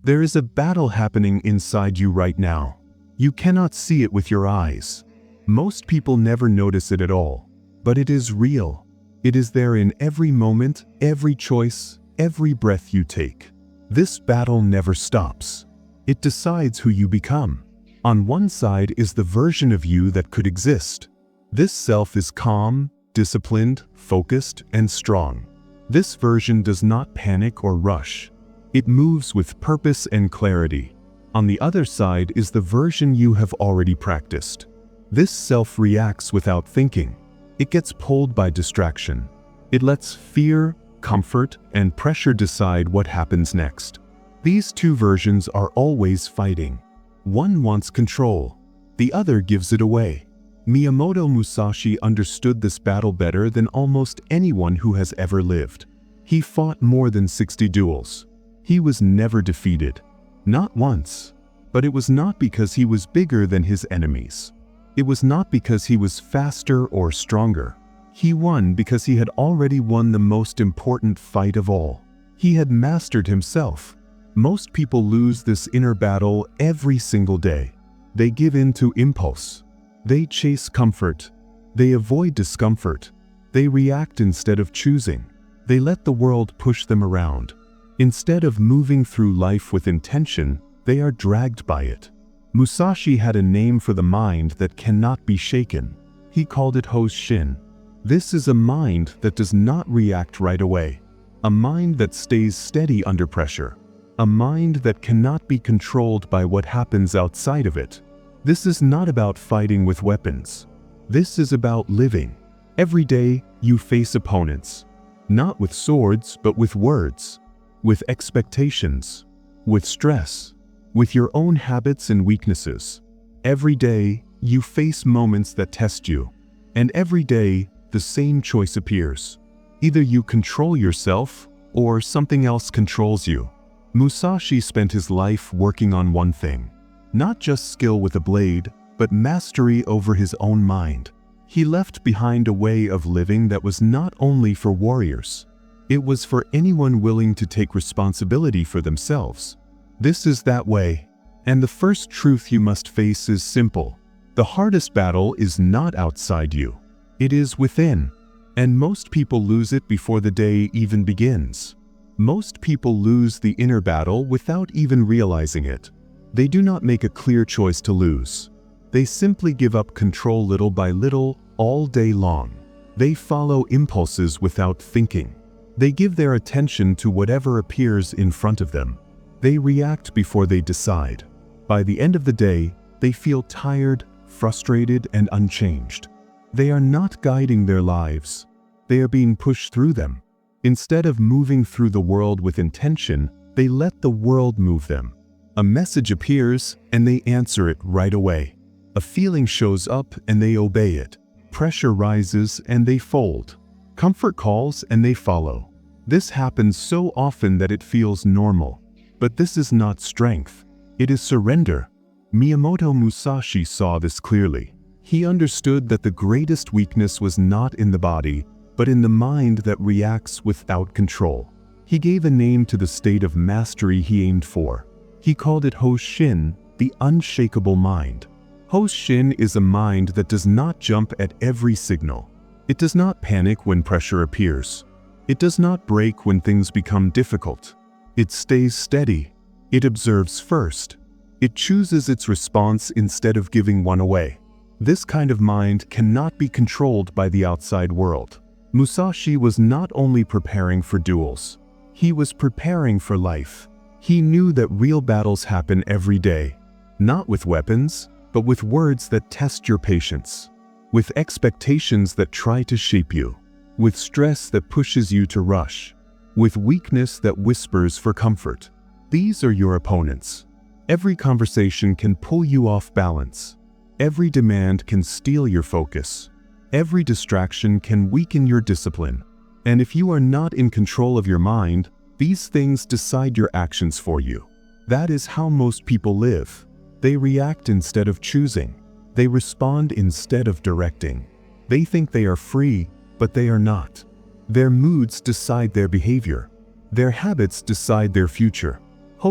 There is a battle happening inside you right now. You cannot see it with your eyes. Most people never notice it at all. But it is real. It is there in every moment, every choice, every breath you take. This battle never stops. It decides who you become. On one side is the version of you that could exist. This self is calm, disciplined, focused, and strong. This version does not panic or rush. It moves with purpose and clarity. On the other side is the version you have already practiced. This self reacts without thinking. It gets pulled by distraction. It lets fear, comfort, and pressure decide what happens next. These two versions are always fighting. One wants control. The other gives it away. Miyamoto Musashi understood this battle better than almost anyone who has ever lived. He fought more than 60 duels. He was never defeated. Not once. But it was not because he was bigger than his enemies. It was not because he was faster or stronger. He won because he had already won the most important fight of all. He had mastered himself. Most people lose this inner battle every single day. They give in to impulse. They chase comfort. They avoid discomfort. They react instead of choosing. They let the world push them around. Instead of moving through life with intention, they are dragged by it. Musashi had a name for the mind that cannot be shaken. He called it Hoshin. This is a mind that does not react right away. A mind that stays steady under pressure. A mind that cannot be controlled by what happens outside of it. This is not about fighting with weapons. This is about living. Every day, you face opponents. Not with swords, but with words. With expectations. With stress. With your own habits and weaknesses. Every day, you face moments that test you. And every day, the same choice appears. Either you control yourself, or something else controls you. Musashi spent his life working on one thing. Not just skill with a blade, but mastery over his own mind. He left behind a way of living that was not only for warriors. It was for anyone willing to take responsibility for themselves. This is that way. And the first truth you must face is simple. The hardest battle is not outside you. It is within. And most people lose it before the day even begins. Most people lose the inner battle without even realizing it. They do not make a clear choice to lose. They simply give up control little by little, all day long. They follow impulses without thinking. They give their attention to whatever appears in front of them. They react before they decide. By the end of the day, they feel tired, frustrated, and unchanged. They are not guiding their lives. They are being pushed through them. Instead of moving through the world with intention, they let the world move them. A message appears, and they answer it right away. A feeling shows up, and they obey it. Pressure rises, and they fold. Comfort calls, and they follow. This happens so often that it feels normal. But this is not strength. It is surrender. Miyamoto Musashi saw this clearly. He understood that the greatest weakness was not in the body, but in the mind that reacts without control. He gave a name to the state of mastery he aimed for. He called it Hoshin, the unshakable mind. Hoshin is a mind that does not jump at every signal. It does not panic when pressure appears. It does not break when things become difficult. It stays steady. It observes first. It chooses its response instead of giving one away. This kind of mind cannot be controlled by the outside world. Musashi was not only preparing for duels. He was preparing for life. He knew that real battles happen every day. Not with weapons, but with words that test your patience. With expectations that try to shape you. With stress that pushes you to rush. With weakness that whispers for comfort. These are your opponents. Every conversation can pull you off balance. Every demand can steal your focus. Every distraction can weaken your discipline. And if you are not in control of your mind, these things decide your actions for you. That is how most people live. They react instead of choosing. They respond instead of directing. They think they are free, but they are not. Their moods decide their behavior. Their habits decide their future.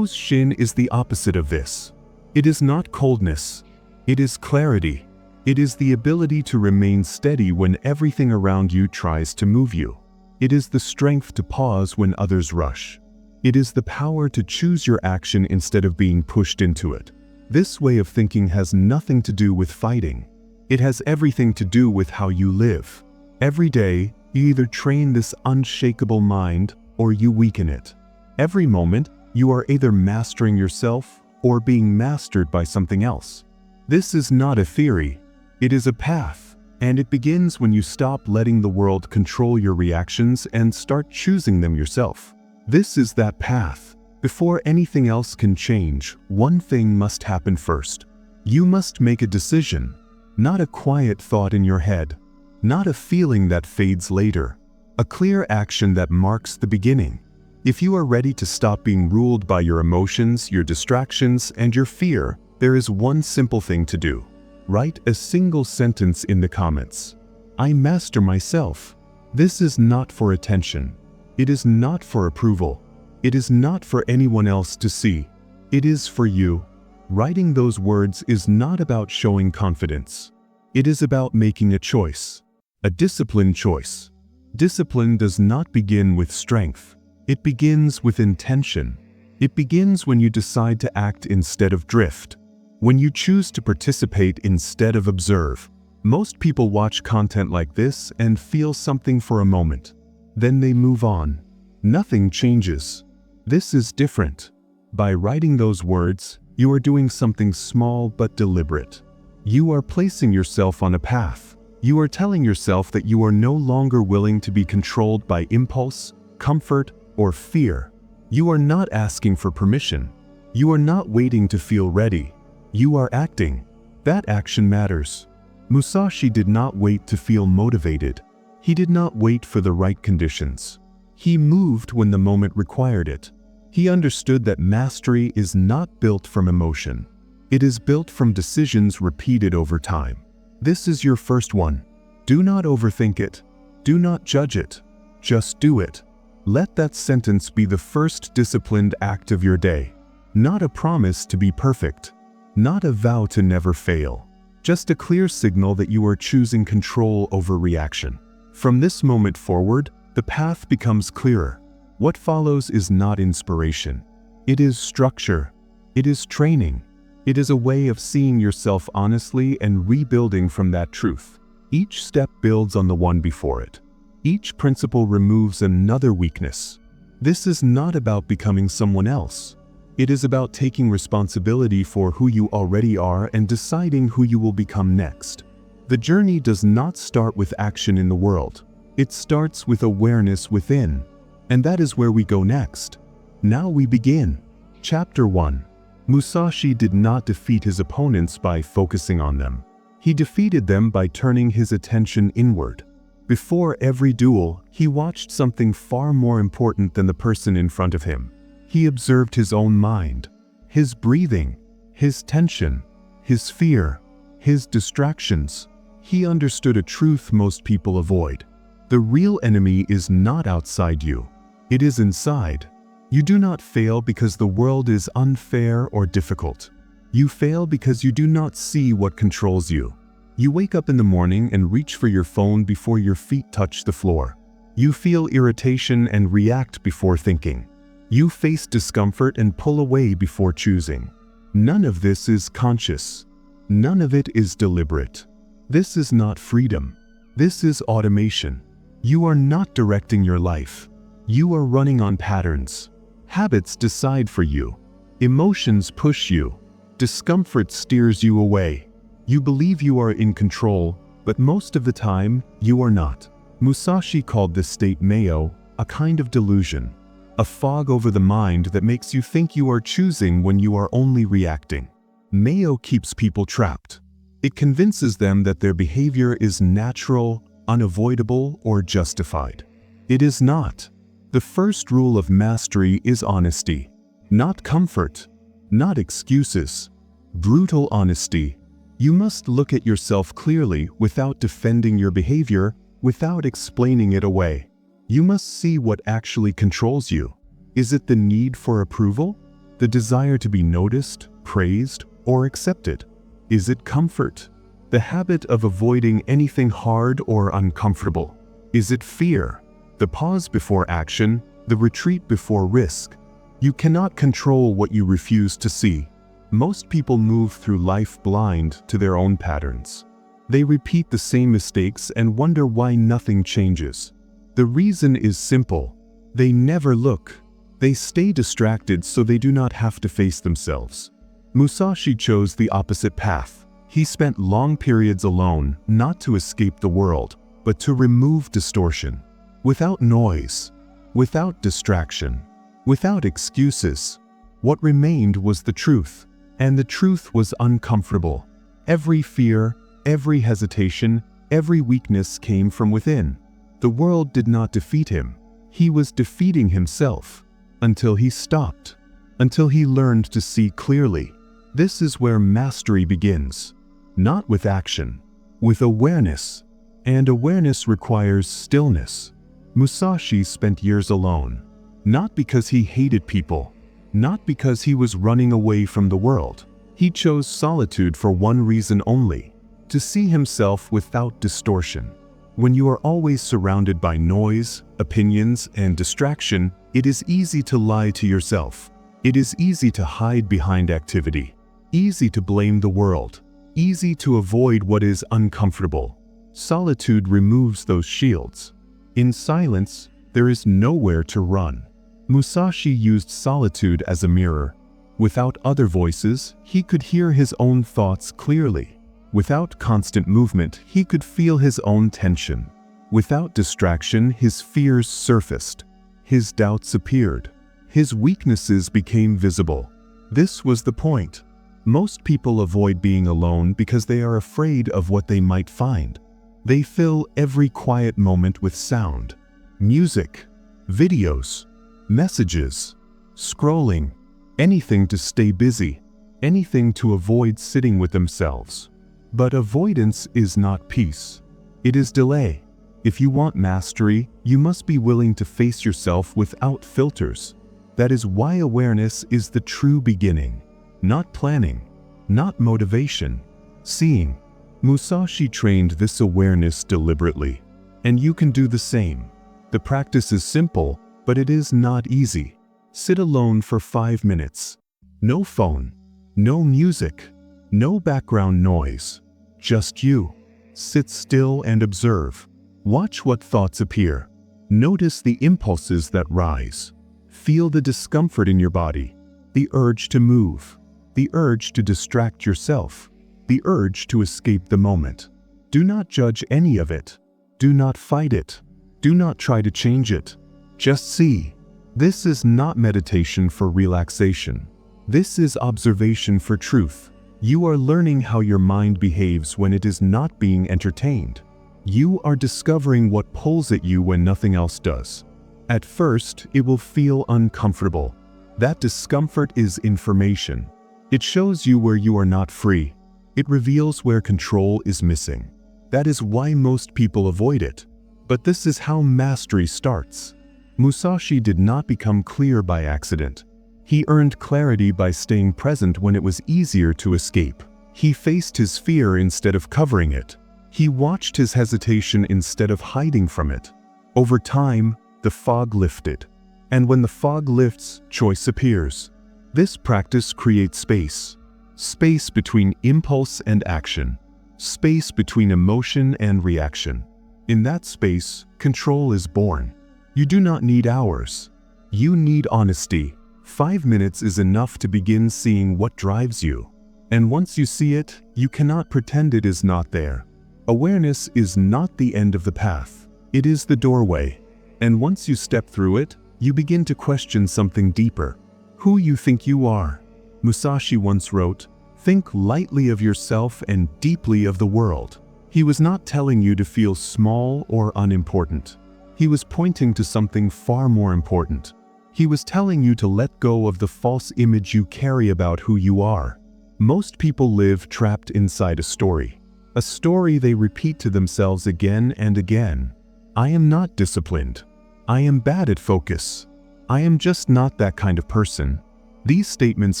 Shin is the opposite of this. It is not coldness. It is clarity. It is the ability to remain steady when everything around you tries to move you. It is the strength to pause when others rush. It is the power to choose your action instead of being pushed into it. This way of thinking has nothing to do with fighting. It has everything to do with how you live. Every day, you either train this unshakable mind or you weaken it. Every moment, you are either mastering yourself or being mastered by something else. This is not a theory. It is a path, and it begins when you stop letting the world control your reactions and start choosing them yourself. This is that path. Before anything else can change, one thing must happen first. You must make a decision, not a quiet thought in your head, not a feeling that fades later, a clear action that marks the beginning. If you are ready to stop being ruled by your emotions, your distractions, and your fear, there is one simple thing to do. Write a single sentence in the comments. I master myself. This is not for attention. It is not for approval. It is not for anyone else to see. It is for you. Writing those words is not about showing confidence. It is about making a choice, a disciplined choice. Discipline does not begin with strength. It begins with intention. It begins when you decide to act instead of drift. When you choose to participate instead of observe. Most people watch content like this and feel something for a moment. Then they move on. Nothing changes. This is different. By writing those words, you are doing something small but deliberate. You are placing yourself on a path. You are telling yourself that you are no longer willing to be controlled by impulse, comfort, or fear. You are not asking for permission. You are not waiting to feel ready. You are acting. That action matters. Musashi did not wait to feel motivated. He did not wait for the right conditions. He moved when the moment required it. He understood that mastery is not built from emotion. It is built from decisions repeated over time. This is your first one. Do not overthink it. Do not judge it. Just do it. Let that sentence be the first disciplined act of your day. Not a promise to be perfect. Not a vow to never fail. Just a clear signal that you are choosing control over reaction. From this moment forward, the path becomes clearer. What follows is not inspiration. It is structure. It is training. It is a way of seeing yourself honestly and rebuilding from that truth. Each step builds on the one before it. Each principle removes another weakness. This is not about becoming someone else. It is about taking responsibility for who you already are and deciding who you will become next. The journey does not start with action in the world. It starts with awareness within. And that is where we go next. Now we begin. Chapter 1. Musashi did not defeat his opponents by focusing on them. He defeated them by turning his attention inward. Before every duel, he watched something far more important than the person in front of him. He observed his own mind, his breathing, his tension, his fear, his distractions. He understood a truth most people avoid. The real enemy is not outside you. It is inside. You do not fail because the world is unfair or difficult. You fail because you do not see what controls you. You wake up in the morning and reach for your phone before your feet touch the floor. You feel irritation and react before thinking. You face discomfort and pull away before choosing. None of this is conscious. None of it is deliberate. This is not freedom. This is automation. You are not directing your life. You are running on patterns. Habits decide for you. Emotions push you. Discomfort steers you away. You believe you are in control, but most of the time, you are not. Musashi called this state Mayo, a kind of delusion. A fog over the mind that makes you think you are choosing when you are only reacting. Mayo keeps people trapped. It convinces them that their behavior is natural, unavoidable, or justified. It is not. The first rule of mastery is honesty. Not comfort. Not excuses. Brutal honesty. You must look at yourself clearly without defending your behavior, without explaining it away. You must see what actually controls you. Is it the need for approval? The desire to be noticed, praised, or accepted? Is it comfort? The habit of avoiding anything hard or uncomfortable? Is it fear? The pause before action, the retreat before risk? You cannot control what you refuse to see. Most people move through life blind to their own patterns. They repeat the same mistakes and wonder why nothing changes. The reason is simple. They never look. They stay distracted so they do not have to face themselves. Musashi chose the opposite path. He spent long periods alone, not to escape the world, but to remove distortion. Without noise, without distraction, without excuses. What remained was the truth, and the truth was uncomfortable. Every fear, every hesitation, every weakness came from within. The world did not defeat him. He was defeating himself. Until he stopped. Until he learned to see clearly. This is where mastery begins. Not with action, with awareness. And awareness requires stillness. Musashi spent years alone. Not because he hated people. Not because he was running away from the world. He chose solitude for one reason only: to see himself without distortion. When you are always surrounded by noise, opinions, and distraction, it is easy to lie to yourself. It is easy to hide behind activity. Easy to blame the world. Easy to avoid what is uncomfortable. Solitude removes those shields. In silence, there is nowhere to run. Musashi used solitude as a mirror. Without other voices, he could hear his own thoughts clearly. Without constant movement, he could feel his own tension. Without distraction, his fears surfaced. His doubts appeared. His weaknesses became visible. This was the point. Most people avoid being alone because they are afraid of what they might find. They fill every quiet moment with sound, music, videos, messages, scrolling, anything to stay busy, anything to avoid sitting with themselves. But avoidance is not peace. It is delay. If you want mastery, you must be willing to face yourself without filters. That is why awareness is the true beginning. Not planning, not motivation, seeing. Musashi trained this awareness deliberately, and you can do the same. The practice is simple, but it is not easy. Sit alone for 5 minutes. No phone, no music, no background noise. Just you. Sit still and observe. Watch what thoughts appear. Notice the impulses that rise. Feel the discomfort in your body, the urge to move, the urge to distract yourself, the urge to escape the moment. Do not judge any of it. Do not fight it. Do not try to change it. Just see. This is not meditation for relaxation. This is observation for truth. You are learning how your mind behaves when it is not being entertained. You are discovering what pulls at you when nothing else does. At first, it will feel uncomfortable. That discomfort is information. It shows you where you are not free. It reveals where control is missing. That is why most people avoid it. But this is how mastery starts. Musashi did not become clear by accident. He earned clarity by staying present when it was easier to escape. He faced his fear instead of covering it. He watched his hesitation instead of hiding from it. Over time, the fog lifted. And when the fog lifts, choice appears. This practice creates space. Space between impulse and action. Space between emotion and reaction. In that space, control is born. You do not need hours. You need honesty. 5 minutes is enough to begin seeing what drives you. And once you see it, you cannot pretend it is not there. Awareness is not the end of the path. It is the doorway. And once you step through it, you begin to question something deeper. Who you think you are. Musashi once wrote, "Think lightly of yourself and deeply of the world." He was not telling you to feel small or unimportant. He was pointing to something far more important. He was telling you to let go of the false image you carry about who you are. Most people live trapped inside a story they repeat to themselves again and again. I am not disciplined. I am bad at focus. I am just not that kind of person. These statements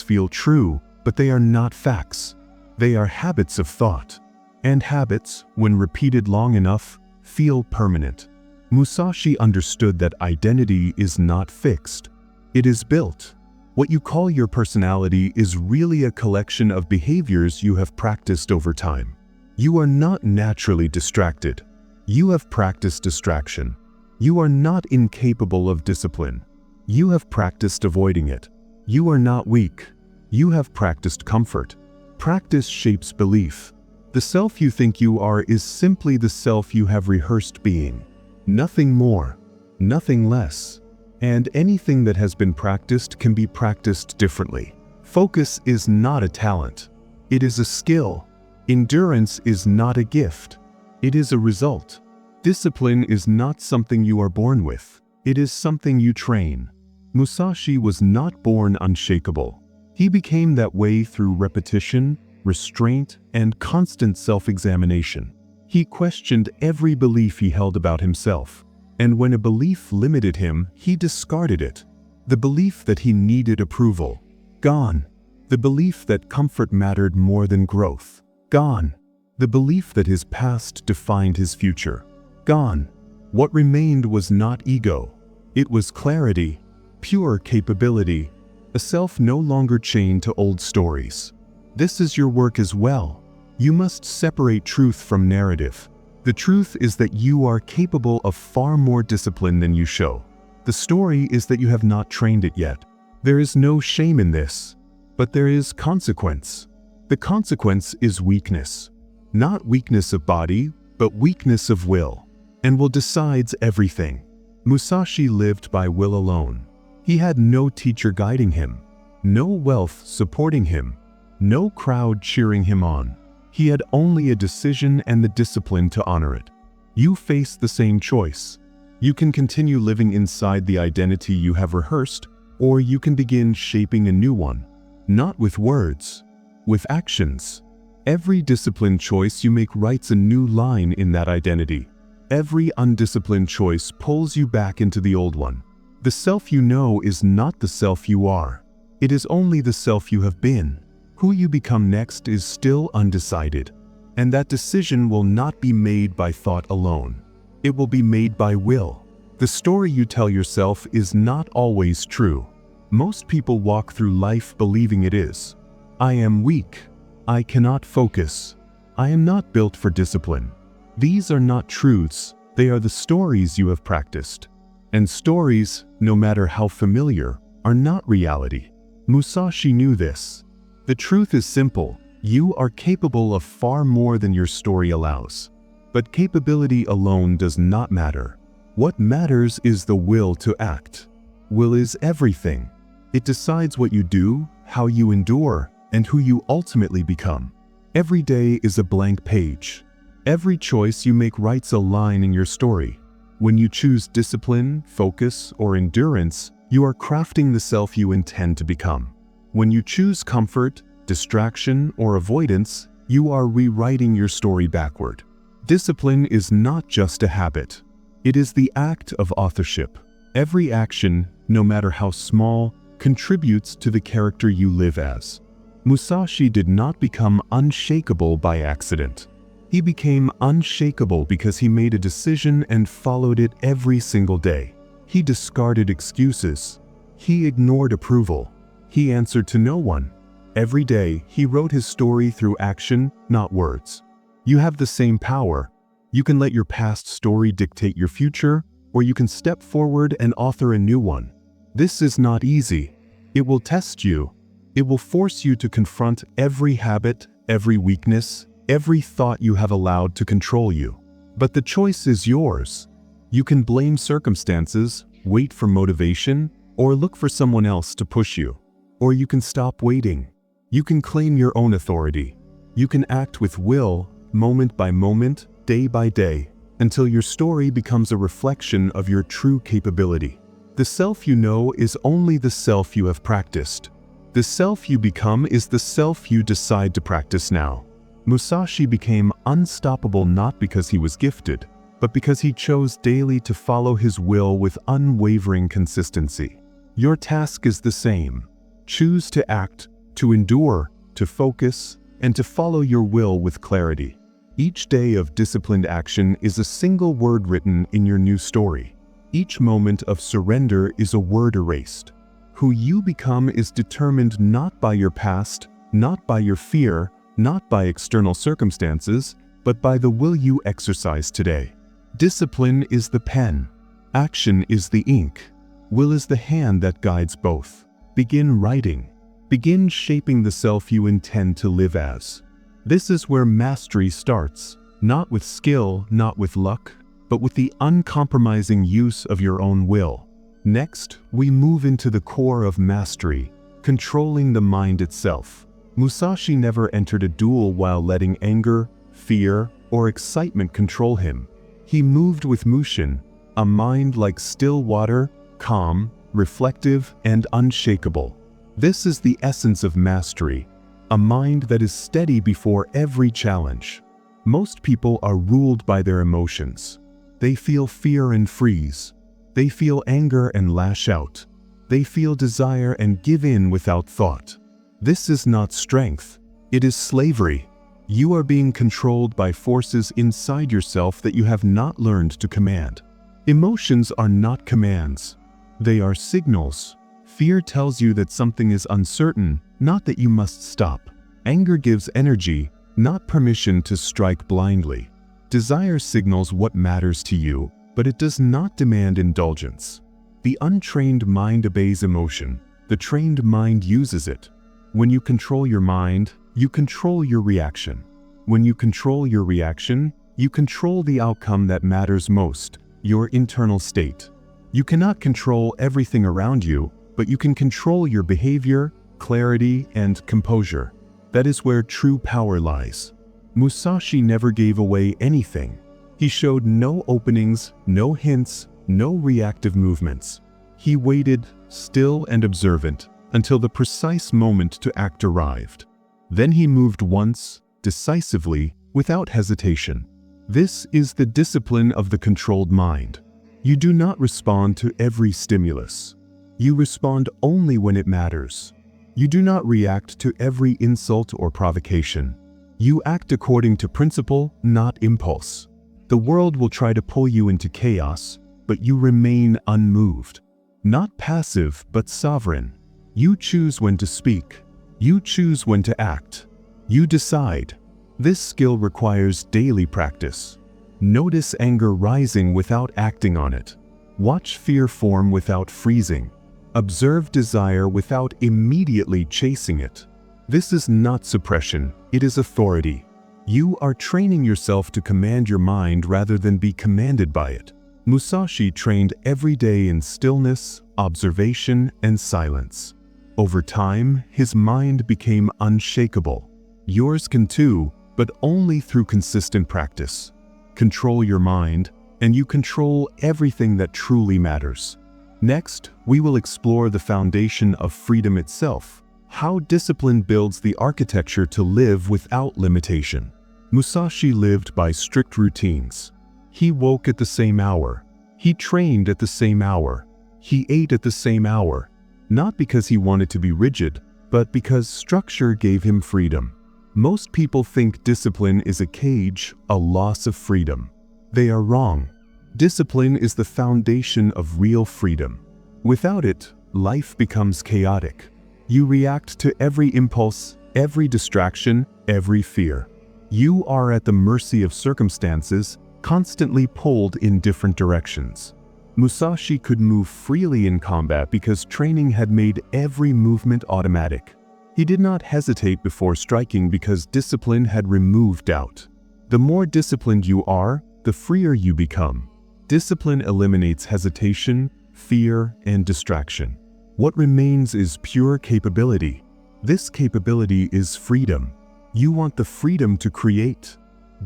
feel true, but they are not facts. They are habits of thought. And habits, when repeated long enough, feel permanent. Musashi understood that identity is not fixed. It is built. What you call your personality is really a collection of behaviors you have practiced over time. You are not naturally distracted. You have practiced distraction. You are not incapable of discipline. You have practiced avoiding it. You are not weak. You have practiced comfort. Practice shapes belief. The self you think you are is simply the self you have rehearsed being. Nothing more, nothing less. And anything that has been practiced can be practiced differently. Focus is not a talent. It is a skill. Endurance is not a gift. It is a result. Discipline is not something you are born with. It is something you train. Musashi was not born unshakable. He became that way through repetition, restraint, and constant self-examination. He questioned every belief he held about himself. And when a belief limited him, he discarded it. The belief that he needed approval, gone. The belief that comfort mattered more than growth, gone. The belief that his past defined his future, gone. What remained was not ego. It was clarity, pure capability, a self no longer chained to old stories. This is your work as well. You must separate truth from narrative. The truth is that you are capable of far more discipline than you show. The story is that you have not trained it yet. There is no shame in this, but there is consequence. The consequence is weakness. Not weakness of body, but weakness of will. And will decides everything. Musashi lived by will alone. He had no teacher guiding him, no wealth supporting him, no crowd cheering him on. He had only a decision and the discipline to honor it. You face the same choice. You can continue living inside the identity you have rehearsed, or you can begin shaping a new one. Not with words, with actions. Every disciplined choice you make writes a new line in that identity. Every undisciplined choice pulls you back into the old one. The self you know is not the self you are. It is only the self you have been. Who you become next is still undecided. And that decision will not be made by thought alone. It will be made by will. The story you tell yourself is not always true. Most people walk through life believing it is. I am weak. I cannot focus. I am not built for discipline. These are not truths, they are the stories you have practiced. And stories, no matter how familiar, are not reality. Musashi knew this. The truth is simple, you are capable of far more than your story allows. But capability alone does not matter. What matters is the will to act. Will is everything. It decides what you do, how you endure, and who you ultimately become. Every day is a blank page. Every choice you make writes a line in your story. When you choose discipline, focus, or endurance, you are crafting the self you intend to become. When you choose comfort, distraction, or avoidance, you are rewriting your story backward. Discipline is not just a habit. It is the act of authorship. Every action, no matter how small, contributes to the character you live as. Musashi did not become unshakable by accident. He became unshakable because he made a decision and followed it every single day. He discarded excuses. He ignored approval. He answered to no one. Every day, he wrote his story through action, not words. You have the same power. You can let your past story dictate your future, or you can step forward and author a new one. This is not easy. It will test you. It will force you to confront every habit, every weakness, every thought you have allowed to control you. But the choice is yours. You can blame circumstances, wait for motivation, or look for someone else to push you. Or you can stop waiting. You can claim your own authority. You can act with will, moment by moment, day by day, until your story becomes a reflection of your true capability. The self you know is only the self you have practiced. The self you become is the self you decide to practice now. Musashi became unstoppable not because he was gifted, but because he chose daily to follow his will with unwavering consistency. Your task is the same. Choose to act, to endure, to focus, and to follow your will with clarity. Each day of disciplined action is a single word written in your new story. Each moment of surrender is a word erased. Who you become is determined not by your past, not by your fear, not by external circumstances, but by the will you exercise today. Discipline is the pen. Action is the ink. Will is the hand that guides both. Begin writing. Begin shaping the self you intend to live as. This is where mastery starts, not with skill, not with luck, but with the uncompromising use of your own will. Next, we move into the core of mastery, controlling the mind itself. Musashi never entered a duel while letting anger, fear, or excitement control him. He moved with Mushin, a mind like still water, calm, reflective, and unshakable. This is the essence of mastery, a mind that is steady before every challenge. Most people are ruled by their emotions. They feel fear and freeze. They feel anger and lash out. They feel desire and give in without thought. This is not strength. It is slavery. You are being controlled by forces inside yourself that you have not learned to command. Emotions are not commands. They are signals. Fear tells you that something is uncertain, not that you must stop. Anger gives energy, not permission to strike blindly. Desire signals what matters to you, but it does not demand indulgence. The untrained mind obeys emotion. The trained mind uses it. When you control your mind, you control your reaction. When you control your reaction, you control the outcome that matters most, your internal state. You cannot control everything around you, but you can control your behavior, clarity, and composure. That is where true power lies. Musashi never gave away anything. He showed no openings, no hints, no reactive movements. He waited, still and observant, until the precise moment to act arrived. Then he moved once, decisively, without hesitation. This is the discipline of the controlled mind. You do not respond to every stimulus. You respond only when it matters. You do not react to every insult or provocation. You act according to principle, not impulse. The world will try to pull you into chaos, but you remain unmoved. Not passive, but sovereign. You choose when to speak. You choose when to act. You decide. This skill requires daily practice. Notice anger rising without acting on it. Watch fear form without freezing. Observe desire without immediately chasing it. This is not suppression, it is authority. You are training yourself to command your mind rather than be commanded by it. Musashi trained every day in stillness, observation, and silence. Over time, his mind became unshakable. Yours can too, but only through consistent practice. Control your mind, and you control everything that truly matters. Next, we will explore the foundation of freedom itself, how discipline builds the architecture to live without limitation. Musashi lived by strict routines. He woke at the same hour. He trained at the same hour. He ate at the same hour, not because he wanted to be rigid, but because structure gave him freedom. Most people think discipline is a cage, a loss of freedom. They are wrong. Discipline is the foundation of real freedom. Without it, life becomes chaotic. You react to every impulse, every distraction, every fear. You are at the mercy of circumstances, constantly pulled in different directions. Musashi could move freely in combat because training had made every movement automatic. He did not hesitate before striking because discipline had removed doubt. The more disciplined you are, the freer you become. Discipline eliminates hesitation, fear, and distraction. What remains is pure capability. This capability is freedom. You want the freedom to create.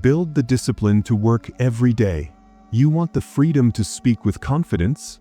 Build the discipline to work every day. You want the freedom to speak with confidence.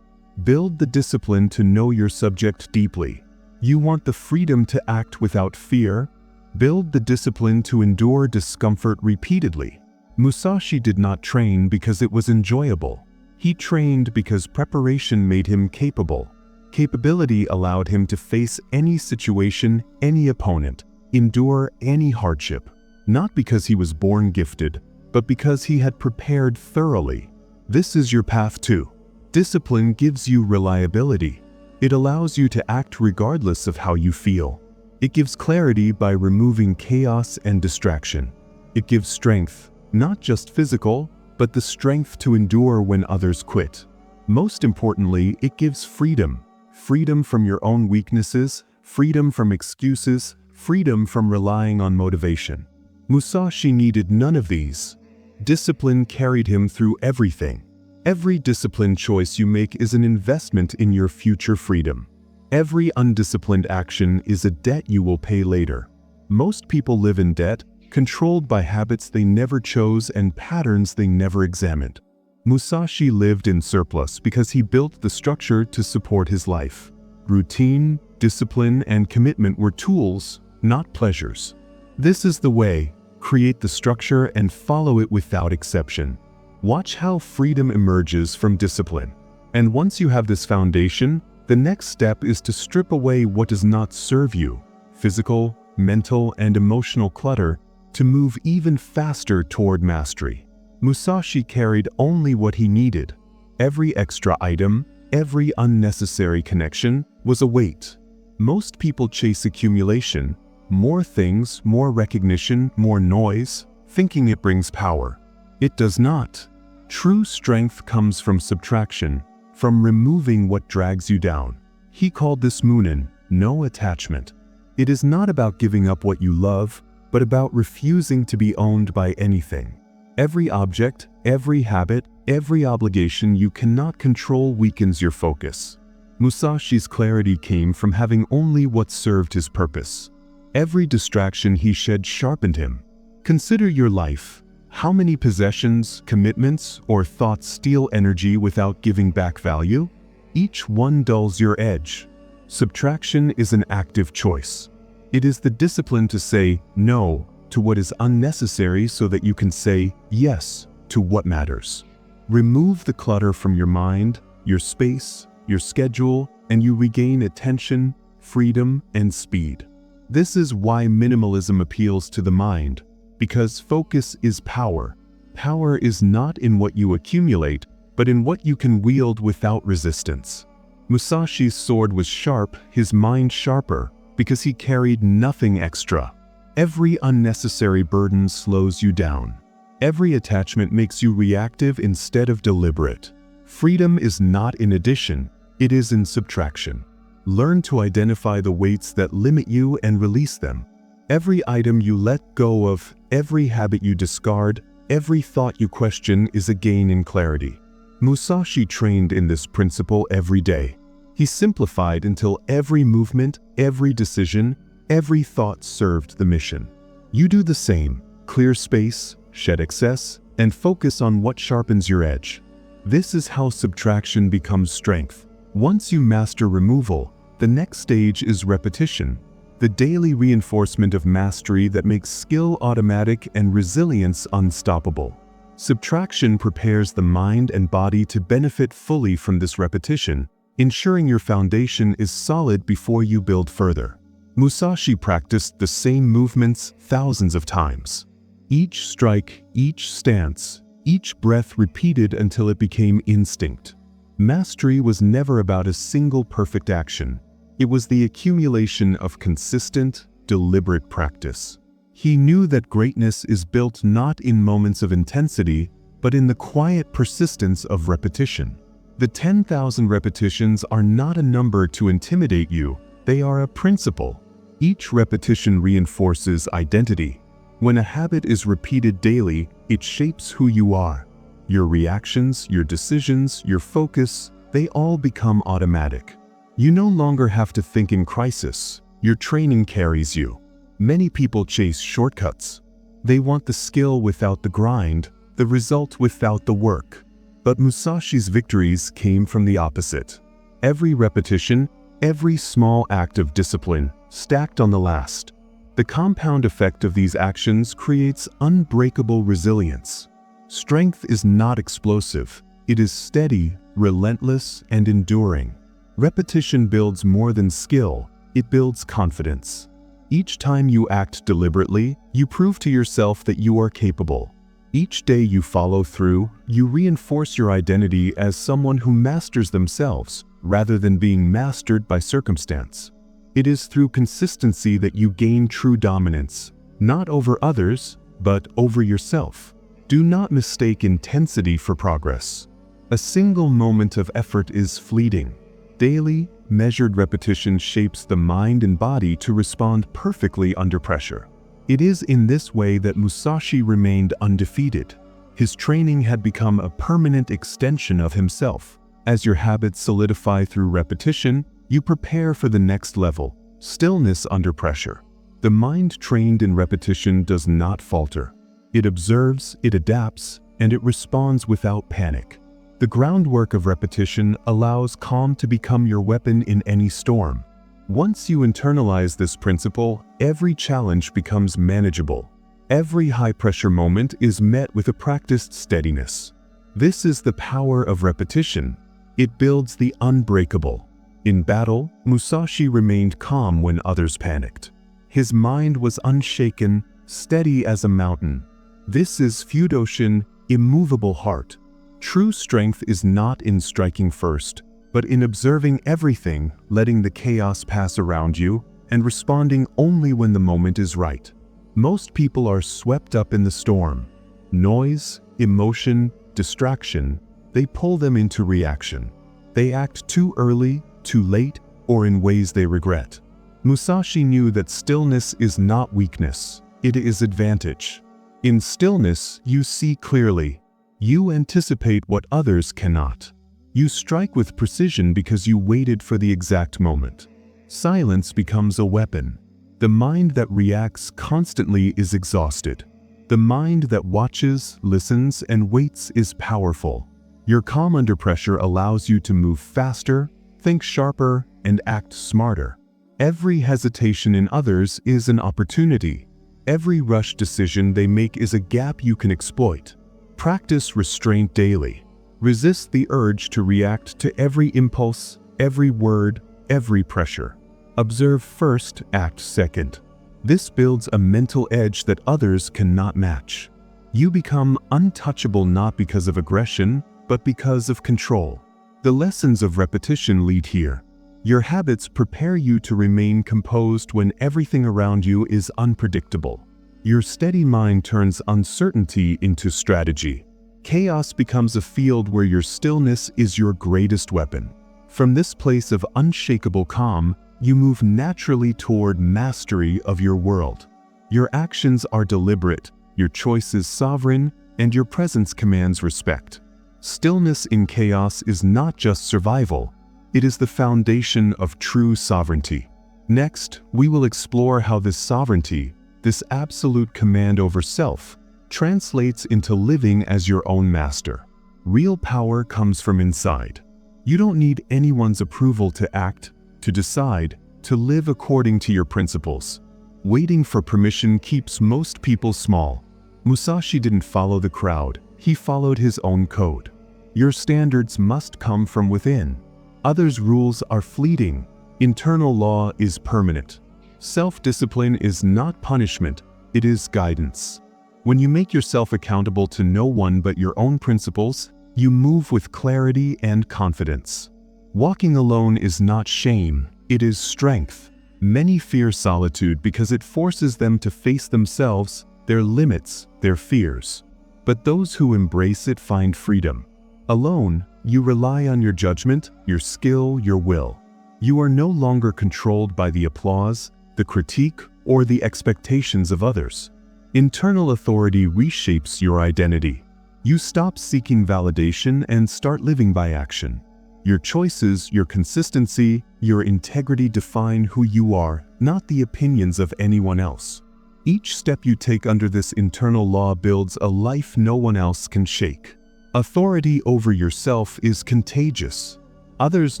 Build the discipline to know your subject deeply. You want the freedom to act without fear. Build the discipline to endure discomfort repeatedly. Musashi did not train because it was enjoyable. He trained because preparation made him capable. Capability allowed him to face any situation, any opponent, endure any hardship, not because he was born gifted, but because he had prepared thoroughly. This is your path too. Discipline gives you reliability. It allows you to act regardless of how you feel. It gives clarity by removing chaos and distraction. It gives strength, not just physical, but the strength to endure when others quit. Most importantly, it gives freedom. Freedom from your own weaknesses, freedom from excuses, freedom from relying on motivation. Musashi needed none of these. Discipline carried him through everything. Every disciplined choice you make is an investment in your future freedom. Every undisciplined action is a debt you will pay later. Most people live in debt, controlled by habits they never chose and patterns they never examined. Musashi lived in surplus because he built the structure to support his life. Routine, discipline, and commitment were tools, not pleasures. This is the way. Create the structure and follow it without exception. Watch how freedom emerges from discipline. And once you have this foundation, the next step is to strip away what does not serve you, physical, mental, and emotional clutter, to move even faster toward mastery. Musashi carried only what he needed. Every extra item, every unnecessary connection was a weight. Most people chase accumulation, more things, more recognition, more noise, thinking it brings power. It does not. True strength comes from subtraction, from removing what drags you down. He called this Munin, no attachment. It is not about giving up what you love, but about refusing to be owned by anything. Every object, every habit, every obligation you cannot control weakens your focus. Musashi's clarity came from having only what served his purpose. Every distraction he shed sharpened him. Consider your life. How many possessions, commitments, or thoughts steal energy without giving back value? Each one dulls your edge. Subtraction is an active choice. It is the discipline to say no to what is unnecessary so that you can say yes to what matters. Remove the clutter from your mind, your space, your schedule, and you regain attention, freedom, and speed. This is why minimalism appeals to the mind, because focus is power. Power is not in what you accumulate, but in what you can wield without resistance. Musashi's sword was sharp, his mind sharper, because he carried nothing extra. Every unnecessary burden slows you down. Every attachment makes you reactive instead of deliberate. Freedom is not in addition, it is in subtraction. Learn to identify the weights that limit you and release them. Every item you let go of, every habit you discard, every thought you question is a gain in clarity. Musashi trained in this principle every day. He simplified until every movement, every decision, every thought served the mission. You do the same. Clear space, shed excess, and focus on what sharpens your edge. This is how subtraction becomes strength. Once you master removal, the next stage is repetition. The daily reinforcement of mastery that makes skill automatic and resilience unstoppable. Subtraction prepares the mind and body to benefit fully from this repetition, ensuring your foundation is solid before you build further. Musashi practiced the same movements thousands of times. Each strike, each stance, each breath repeated until it became instinct. Mastery was never about a single perfect action. It was the accumulation of consistent, deliberate practice. He knew that greatness is built not in moments of intensity, but in the quiet persistence of repetition. The 10,000 repetitions are not a number to intimidate you, they are a principle. Each repetition reinforces identity. When a habit is repeated daily, it shapes who you are. Your reactions, your decisions, your focus, they all become automatic. You no longer have to think in crisis. Your training carries you. Many people chase shortcuts. They want the skill without the grind, the result without the work. But Musashi's victories came from the opposite. Every repetition, every small act of discipline, stacked on the last. The compound effect of these actions creates unbreakable resilience. Strength is not explosive. It is steady, relentless, and enduring. Repetition builds more than skill, it builds confidence. Each time you act deliberately, you prove to yourself that you are capable. Each day you follow through, you reinforce your identity as someone who masters themselves, rather than being mastered by circumstance. It is through consistency that you gain true dominance, not over others, but over yourself. Do not mistake intensity for progress. A single moment of effort is fleeting. Daily, measured repetition shapes the mind and body to respond perfectly under pressure. It is in this way that Musashi remained undefeated. His training had become a permanent extension of himself. As your habits solidify through repetition, you prepare for the next level, stillness under pressure. The mind trained in repetition does not falter. It observes, it adapts, and it responds without panic. The groundwork of repetition allows calm to become your weapon in any storm. Once you internalize this principle, every challenge becomes manageable. Every high-pressure moment is met with a practiced steadiness. This is the power of repetition. It builds the unbreakable. In battle, Musashi remained calm when others panicked. His mind was unshaken, steady as a mountain. This is Fudoshin, immovable heart. True strength is not in striking first, but in observing everything, letting the chaos pass around you, and responding only when the moment is right. Most people are swept up in the storm. Noise, emotion, distraction, they pull them into reaction. They act too early, too late, or in ways they regret. Musashi knew that stillness is not weakness, it is advantage. In stillness, you see clearly. You anticipate what others cannot. You strike with precision because you waited for the exact moment. Silence becomes a weapon. The mind that reacts constantly is exhausted. The mind that watches, listens, and waits is powerful. Your calm under pressure allows you to move faster, think sharper, and act smarter. Every hesitation in others is an opportunity. Every rushed decision they make is a gap you can exploit. Practice restraint daily. Resist the urge to react to every impulse, every word, every pressure. Observe first, act second. This builds a mental edge that others cannot match. You become untouchable not because of aggression, but because of control. The lessons of repetition lead here. Your habits prepare you to remain composed when everything around you is unpredictable. Your steady mind turns uncertainty into strategy. Chaos becomes a field where your stillness is your greatest weapon. From this place of unshakable calm, you move naturally toward mastery of your world. Your actions are deliberate, your choice is sovereign, and your presence commands respect. Stillness in chaos is not just survival, it is the foundation of true sovereignty. Next, we will explore how this sovereignty, this absolute command over self, translates into living as your own master. Real power comes from inside. You don't need anyone's approval to act, to decide, to live according to your principles. Waiting for permission keeps most people small. Musashi didn't follow the crowd, he followed his own code. Your standards must come from within. Others' rules are fleeting. Internal law is permanent. Self-discipline is not punishment, it is guidance. When you make yourself accountable to no one but your own principles, you move with clarity and confidence. Walking alone is not shame, it is strength. Many fear solitude because it forces them to face themselves, their limits, their fears. But those who embrace it find freedom. Alone, you rely on your judgment, your skill, your will. You are no longer controlled by the applause, the critique, or the expectations of others. Internal authority reshapes your identity. You stop seeking validation and start living by action. Your choices, your consistency, your integrity define who you are, not the opinions of anyone else. Each step you take under this internal law builds a life no one else can shake. Authority over yourself is contagious. Others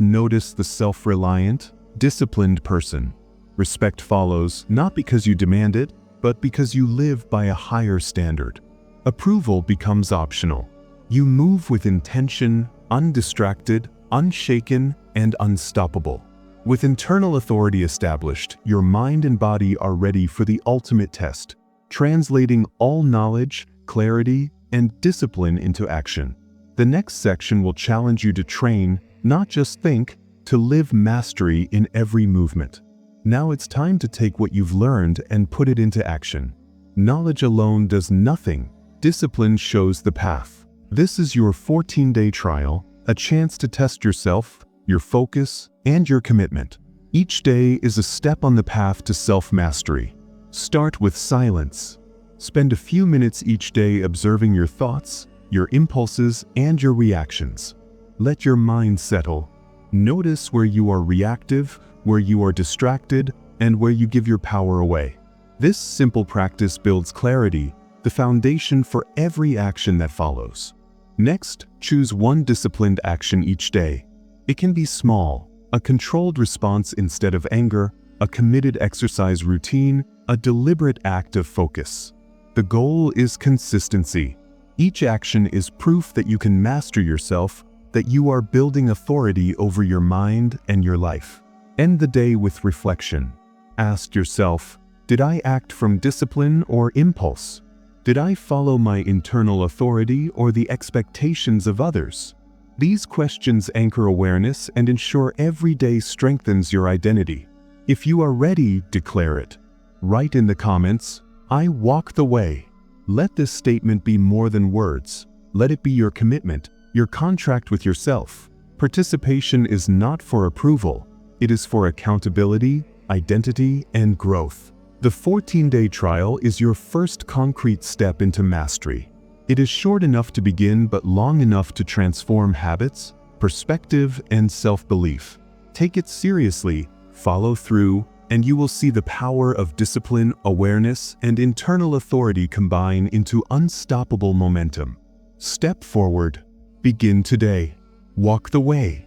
notice the self-reliant, disciplined person. Respect follows not because you demand it, but because you live by a higher standard. Approval becomes optional. You move with intention, undistracted, unshaken, and unstoppable. With internal authority established, your mind and body are ready for the ultimate test, translating all knowledge, clarity, and discipline into action. The next section will challenge you to train, not just think, to live mastery in every movement. Now it's time to take what you've learned and put it into action. Knowledge alone does nothing. Discipline shows the path. This is your 14-day trial, a chance to test yourself, your focus, and your commitment. Each day is a step on the path to self-mastery. Start with silence. Spend a few minutes each day observing your thoughts, your impulses, and your reactions. Let your mind settle. Notice where you are reactive, where you are distracted, and where you give your power away. This simple practice builds clarity, the foundation for every action that follows. Next, choose one disciplined action each day. It can be small, a controlled response instead of anger, a committed exercise routine, a deliberate act of focus. The goal is consistency. Each action is proof that you can master yourself, that you are building authority over your mind and your life. End the day with reflection. Ask yourself, did I act from discipline or impulse? Did I follow my internal authority or the expectations of others? These questions anchor awareness and ensure every day strengthens your identity. If you are ready, declare it. Write in the comments, I walk the way. Let this statement be more than words. Let it be your commitment, your contract with yourself. Participation is not for approval. It is for accountability, identity, and growth. The 14-day trial is your first concrete step into mastery. It is short enough to begin but long enough to transform habits, perspective, and self-belief. Take it seriously, follow through, and you will see the power of discipline, awareness, and internal authority combine into unstoppable momentum. Step forward. Begin today. Walk the way.